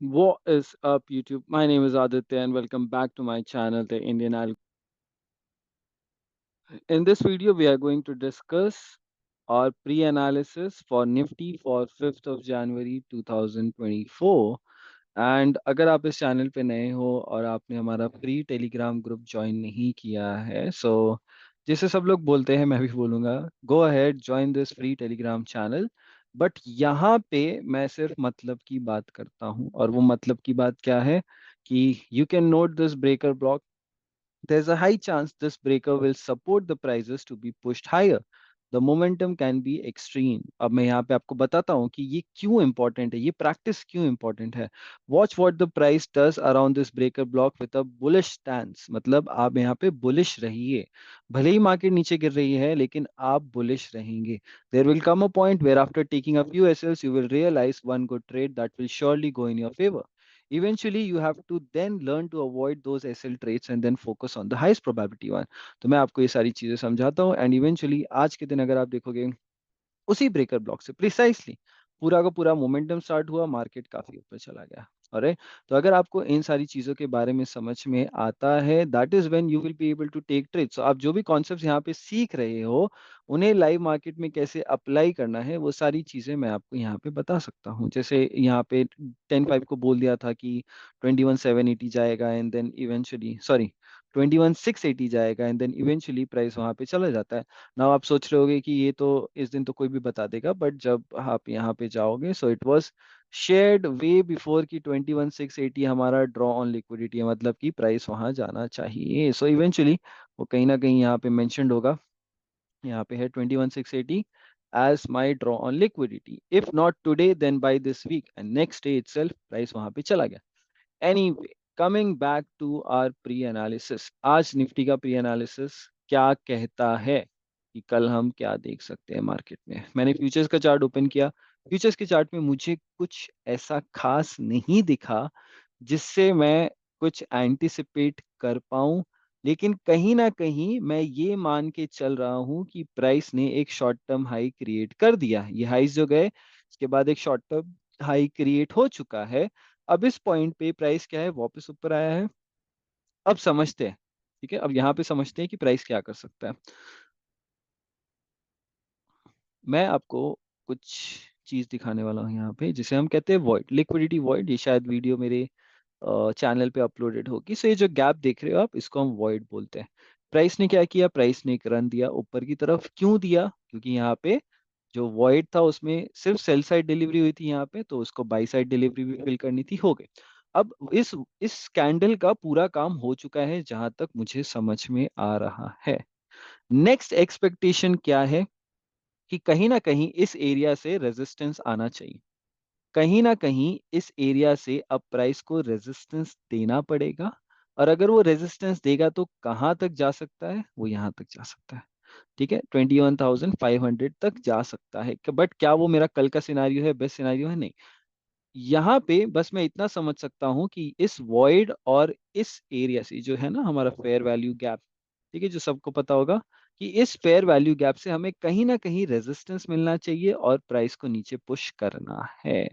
What is up, YouTube? My name is Aditya, and welcome back to my channel, The Indian Al. In this video, we are going to discuss our pre-analysis for Nifty for 5th of January 2024. And अगर आप इस channel पे नए हो और आपने हमारा free Telegram group join नहीं किया है, सो जैसे सब लोग बोलते हैं मैं भी बोलूँगा, go ahead join this free Telegram channel. But यहाँ पे मैं सिर्फ मतलब की बात करता हूँ, और वो मतलब की बात क्या है कि you can note this breaker block. There's a high chance this breaker will support the prices to be pushed higher. The momentum can be extreme. अब मैं यहाँ पे आपको बताता हूँ कि ये क्यों इंपॉर्टेंट है, ये प्रैक्टिस क्यों इंपॉर्टेंट है। Watch what the price does around this breaker block with a bullish stance. मतलब आप यहाँ पे बुलिश रहिए, भले ही मार्केट नीचे गिर रही है लेकिन आप बुलिश रहेंगे। There will come a point where after taking a few SLs you will realize one good trade that will surely go in your favour. Eventually you have to then learn to avoid those SL traits and then focus on the highest probability one. तो मैं आपको ये सारी चीजें समझाता हूँ, and eventually आज के दिन अगर आप देखोगे उसी ब्रेकर ब्लॉक से प्रिसाइसली पूरा का पूरा मोमेंटम स्टार्ट हुआ, मार्केट काफी ऊपर चला गया। अरे, तो अगर आपको इन सारी चीजों के बारे में समझ में आता है, that is when you will be able to take trade. So आप जो भी कॉन्सेप्ट्स यहाँ पे सीख रहे हो, उन्हें लाइव मार्केट में कैसे अप्लाई करना है, वो सारी चीजें मैं आपको यहाँ पे बता सकता हूँ। जैसे यहाँ पे 10-5 को बोल दिया था कि 21,780 जाएगा, एंड देन इवेंचुअली सॉरी 21,680 जाएगा, एंड देन इवेंचुअली प्राइस वहां पे चला जाता है। नाउ आप सोच रहे होगे कि ये तो इस दिन तो कोई भी बता देगा, बट जब आप यहाँ पे जाओगे, so it was shared way before की 21,680 हमारा ड्रॉ ऑन लिक्विडिटी है, मतलब कि प्राइस वहां जाना चाहिए। सो इवेंचुअली वो कहीं ना कहीं यहाँ पे मेंशन्ड होगा, यहाँ पे है 21,680 as my draw on liquidity. If not today then by this week, and next day itself price वहां पे चला गया। Anyway, coming back to our pre analysis, आज निफ्टी का प्री एनालिसिस क्या कहता है कि कल हम क्या देख सकते हैं मार्केट में। मैंने फ्यूचर्स का चार्ट ओपन किया, फ्यूचर्स के चार्ट में मुझे कुछ ऐसा खास नहीं दिखा जिससे मैं कुछ एंटिसिपेट कर पाऊं, लेकिन कहीं ना कहीं मैं ये मान के चल रहा हूं कि प्राइस ने एक शॉर्ट टर्म हाई क्रिएट कर दिया है। ये हाइस जो गए, इसके बाद एक शॉर्ट टर्म हाई क्रिएट हो चुका है। अब इस पॉइंट पे प्राइस क्या है, वापस ऊपर आया है। अब समझते हैं, ठीक है, अब यहाँ पे समझते हैं कि प्राइस क्या कर सकता है। मैं आपको कुछ चीज दिखाने वाला हूँ यहाँ पे, जिसे हम कहते हैं वॉइड, लिक्विडिटी वॉइड। ये शायद वीडियो मेरे चैनल पे अपलोडेड होगी। सो ये जो गैप देख रहे हो आप, इसको हम वॉइड बोलते हैं। प्राइस ने क्या किया, प्राइस ने एक रन दिया ऊपर की तरफ। क्यों दिया? क्योंकि यहाँ पे जो वॉइड था उसमें सिर्फ सेल साइड डिलीवरी हुई थी यहाँ पे, तो उसको बाई साइड डिलीवरी भी फिल करनी थी, हो गई। अब इस कैंडल का पूरा काम हो चुका है जहां तक मुझे समझ में आ रहा है। नेक्स्ट एक्सपेक्टेशन क्या है कि कहीं ना कहीं इस एरिया से रेजिस्टेंस आना चाहिए। कहीं ना कहीं इस एरिया से अब प्राइस को रेजिस्टेंस देना पड़ेगा, और अगर वो रेजिस्टेंस देगा तो कहाँ तक जा सकता है, वो यहाँ तक जा सकता है। ठीक है, 21,500 तक जा सकता है। बट क्या वो मेरा कल का सिनारियो है, बेस्ट सिनारियो है? नहीं। यहाँ पे बस मैं इतना समझ सकता हूँ कि इस वॉइड और इस एरिया से जो है ना हमारा फेयर वैल्यू गैप, ठीक है, जो सबको पता होगा कि इस फेयर वैल्यू गैप से हमें कहीं ना कहीं रेजिस्टेंस मिलना चाहिए और प्राइस को नीचे पुश करना है।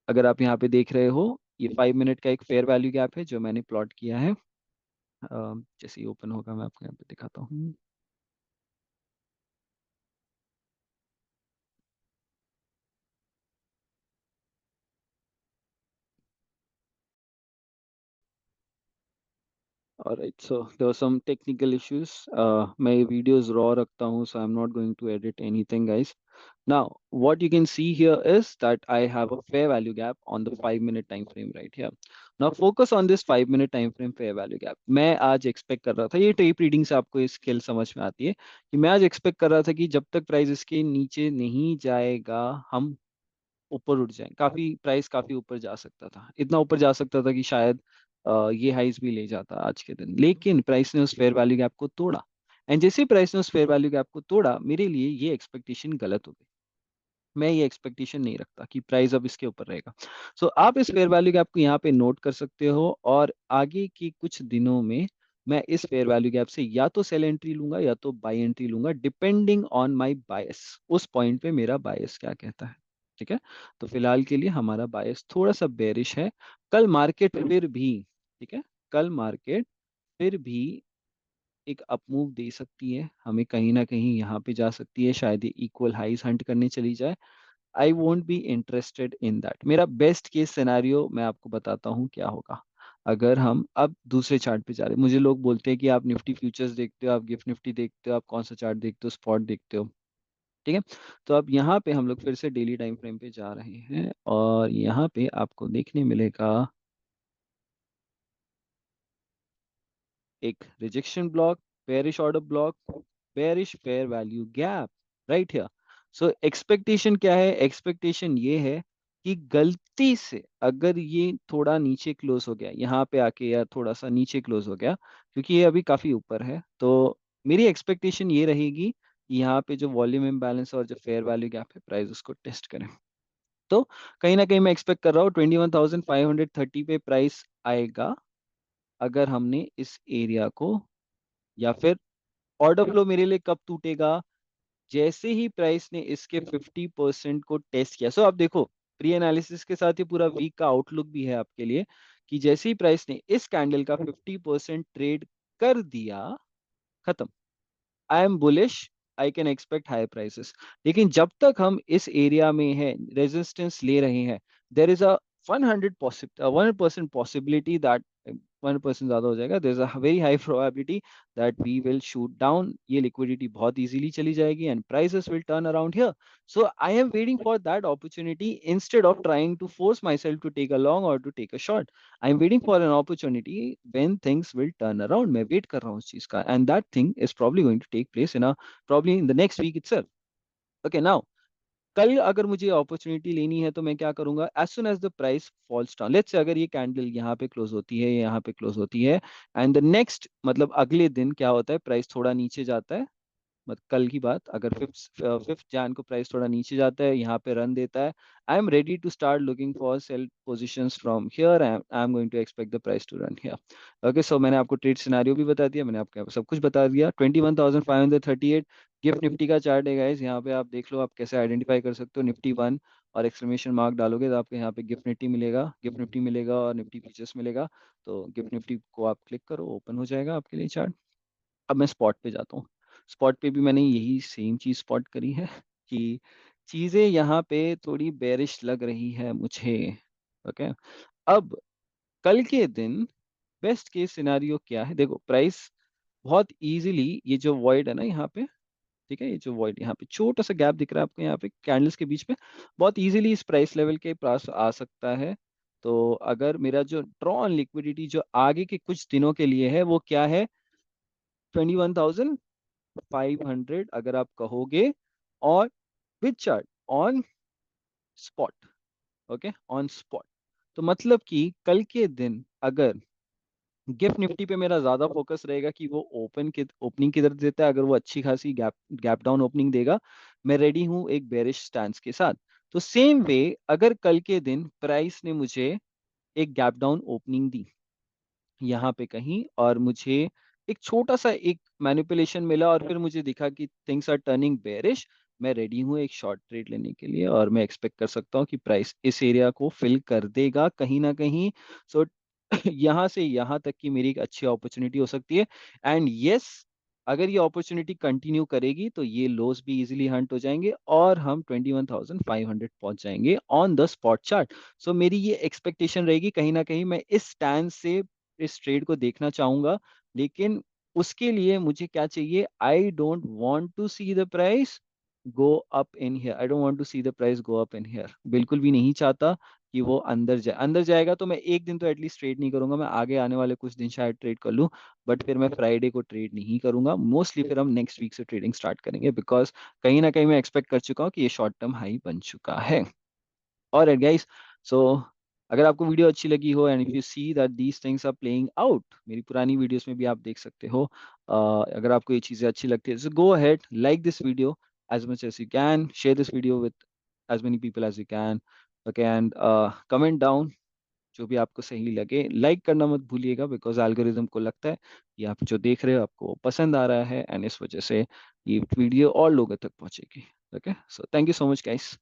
अगर आप यहाँ पे देख रहे हो, ये 5 मिनट का एक फेयर वैल्यू गैप है जो मैंने प्लॉट किया है। जैसे ही ओपन होगा मैं आपको यहाँ पे दिखाता हूँ। Alright, so there were some technical issues. मैं ये videos raw रखता हूँ, so I'm not going to edit anything, guys. Now, what you can see here is that I have a fair value gap on the 5 minute time frame right here. Now, focus on this 5 minute time frame fair value gap. मैं आज expect कर रहा था, ये tape reading से आपको ये skill समझ में आती है कि मैं आज expect कर रहा था कि जब तक प्राइस इसके नीचे नहीं जाएगा, हम ऊपर उठ जाए। काफी प्राइस काफी ऊपर जा सकता था, इतना ऊपर जा सकता था कि शायद ये हाइस भी ले जाता आज के दिन, लेकिन प्राइस ने उस फेयर वैल्यू गैप को तोड़ा। एंड जैसे ही प्राइस ने उस फेयर वैल्यू गैप को तोड़ा, मेरे लिए ये एक्सपेक्टेशन गलत हो गई। मैं ये एक्सपेक्टेशन नहीं रखता कि प्राइस अब इसके ऊपर रहेगा। सो आप इस फेयर वैल्यू गैप को यहाँ पे नोट कर सकते हो, और आगे की कुछ दिनों में मैं इस फेयर वैल्यू गैप से या तो सेल एंट्री लूंगा या तो बाई एंट्री लूंगा, डिपेंडिंग ऑन माई बायस। उस पॉइंट पे मेरा बायस क्या कहता है। ठीक है। तो फिलहाल के लिए हमारा बायस थोड़ा सा बेरिश है। कल मार्केट फिर भी, ठीक है, कल मार्केट फिर भी एक अपमूव दे सकती है हमें, कहीं ना कहीं यहाँ पे जा सकती है, शायद ये इक्वल हाइस हंट करने चली जाए। I won't be interested in that. मेरा बेस्ट केस सिनेरियो मैं आपको बताता हूँ क्या होगा। अगर हम अब दूसरे चार्ट पे जा रहे हैं, मुझे लोग बोलते हैं कि आप निफ्टी फ्यूचर्स देखते हो, आप गिफ्ट निफ्टी देखते हो, आप कौन सा चार्ट देखते हो, स्पॉट देखते हो, ठीक है। तो अब यहाँ पे हम लोग फिर से डेली टाइम फ्रेम पे जा रहे हैं और यहाँ पे आपको देखने मिलेगा एक rejection block, bearish order block, bearish fair value gap, right here. So expectation क्या है? एक्सपेक्टेशन ये है कि गलती से अगर ये थोड़ा नीचे क्लोज हो गया यहाँ पे आके, या थोड़ा सा नीचे क्लोज हो गया, क्योंकि ये अभी काफी ऊपर है, तो मेरी एक्सपेक्टेशन ये रहेगी कि यहाँ पे जो वॉल्यूम इम्बैलेंस और जो फेयर वैल्यू गैप है, प्राइस उसको टेस्ट करें। तो कहीं ना कहीं मैं एक्सपेक्ट कर रहा हूँ 21,530 पे प्राइस आएगा, अगर हमने इस एरिया को, या फिर ऑर्डर फ्लो मेरे लिए कब टूटेगा? जैसे ही प्राइस ने इसके 50% को टेस्ट किया। सो आप देखो, प्री एनालिसिस के साथ ही पूरा वीक का आउटलुक भी है आपके लिए, कि जैसे ही प्राइस ने इस कैंडल का 50% ट्रेड कर दिया, खत्म, I am bullish, I can expect high prices. लेकिन जब तक हम इस एरिया में है, रेजिस्टेंस ले रहे हैं, there is a 100% possibility that, 1% ज्यादा हो जाएगा, there is a very high probability that we will shoot down, ये लिक्विडिटी बहुत इजीली चली जाएगी and prices will turn around here. So I am waiting for that opportunity instead of trying to force myself to take a long और to take a short. I am waiting for an opportunity when things will turn around. मैं wait कर रहा हूँ उस चीज का, and that thing is probably going to take place in a, probably in the next week itself. Okay, now कल अगर मुझे अपॉर्चुनिटी लेनी है तो मैं क्या करूंगा? As soon as the price falls down, let's say अगर ये कैंडल यहाँ पे क्लोज होती है, यहाँ पे क्लोज होती है, एंड द नेक्स्ट मतलब अगले दिन क्या होता है, प्राइस थोड़ा नीचे जाता है, मतलब कल की बात, अगर फिफ्थ जैन को प्राइस थोड़ा नीचे जाता है, यहाँ पे रन देता है, I am ready to start looking for sell positions from here, I am going to expect the price to run here. Okay, so मैंने आपको ट्रेड सिनेरियो भी बता दिया, मैंने आपको सब कुछ बता दिया। 21,538 गिफ्ट निफ्टी का चार्ट है गाइस, यहाँ पे आप देख लो, आप कैसे आइडेंटिफाई कर सकते हो। निफ्टी वन और एक्सक्लेमेशन मार्क डालोगे तो आपको यहाँ पे गिफ्ट निफ्टी मिलेगा, गिफ्ट निफ्टी मिलेगा और निफ्टी फीचर्स मिलेगा। तो गिफ्ट निफ्टी को आप क्लिक करो, ओपन हो जाएगा आपके लिए चार्ट। अब मैं स्पॉट पे जाता हूँ। स्पॉट पे भी मैंने यही सेम चीज स्पॉट करी है कि चीजें यहाँ पे थोड़ी बेरिश लग रही है मुझे। ओके, अब कल के दिन बेस्ट केस सिनारियो क्या है? देखो, प्राइस बहुत इजीली, ये जो वॉइड है ना यहाँ पे, ठीक है, ये जो वॉइड यहाँ पे छोटा सा गैप दिख रहा है आपको यहाँ पे कैंडल्स के बीच में, बहुत इजीली इस प्राइस लेवल के पास आ सकता है। तो अगर मेरा जो ड्रॉ ऑन लिक्विडिटी जो आगे के कुछ दिनों के लिए है, वो क्या है? 21,500 अगर आप कहोगे, और with chart on spot. Okay, on spot. तो मतलब कि कल के दिन अगर गिफ्ट निफ्टी पे मेरा ज्यादा फोकस रहेगा कि वो ओपनिंग किधर देता है, अगर वो अच्छी खासी गैप गैप डाउन ओपनिंग देगा, मैं रेडी हूं एक बेरिश स्टैंस के साथ। तो सेम वे, अगर कल के दिन प्राइस ने मुझे एक गैप डाउन ओपनिंग दी यहाँ पे कहीं, और मुझे एक छोटा सा एक मैनिपुलेशन मिला, और फिर मुझे दिखा कि थिंग्स आर टर्निंग बेरिश, मैं रेडी हूँ एक शॉर्ट ट्रेड लेने के लिए, और मैं एक्सपेक्ट कर सकता हूँ कि प्राइस इस एरिया को फिल कर देगा कहीं ना कहीं। सो यहाँ से यहाँ तक की मेरी एक अच्छी अपॉर्चुनिटी हो सकती है। एंड यस, अगर ये अपॉर्चुनिटी कंटिन्यू करेगी तो ये लोस भी इजीली हंट हो जाएंगे, और हम 21,500 पहुंच जाएंगे ऑन द स्पॉट चार्ट। सो मेरी ये एक्सपेक्टेशन रहेगी, कहीं ना कहीं मैं इस स्टैंड से इस ट्रेड को देखना चाहूंगा। लेकिन उसके लिए मुझे क्या चाहिए? I don't want to see the price go up in here, I don't want to see the price go up in here, बिल्कुल भी नहीं चाहता कि वो अंदर जाए। अंदर जाएगा तो मैं एक दिन तो एटलीस्ट ट्रेड नहीं करूंगा, मैं आगे आने वाले कुछ दिन शायद ट्रेड कर लूं, बट फिर मैं फ्राइडे को ट्रेड नहीं करूंगा मोस्टली। फिर हम नेक्स्ट वीक से ट्रेडिंग स्टार्ट करेंगे, बिकॉज कहीं ना कहीं मैं एक्सपेक्ट कर चुका हूँ कि ये शॉर्ट टर्म हाई बन चुका है। और गाइस, सो अगर आपको वीडियो अच्छी लगी हो, and if you see that these things are playing out, मेरी पुरानी वीडियोस में भी आप देख सकते हो, अगर आपको ये चीजें अच्छी लगती है, so go ahead, like this video as much as you can, share this video with as many people as you can, okay, and comment down जो भी आपको सही लगे। लाइक करना मत भूलिएगा, बिकॉज एल्गोरिदम को लगता है कि आप जो देख रहे हो आपको पसंद आ रहा है, एंड इस वजह से ये वीडियो और लोगों तक पहुंचेगी। Okay, so thank you so much guys.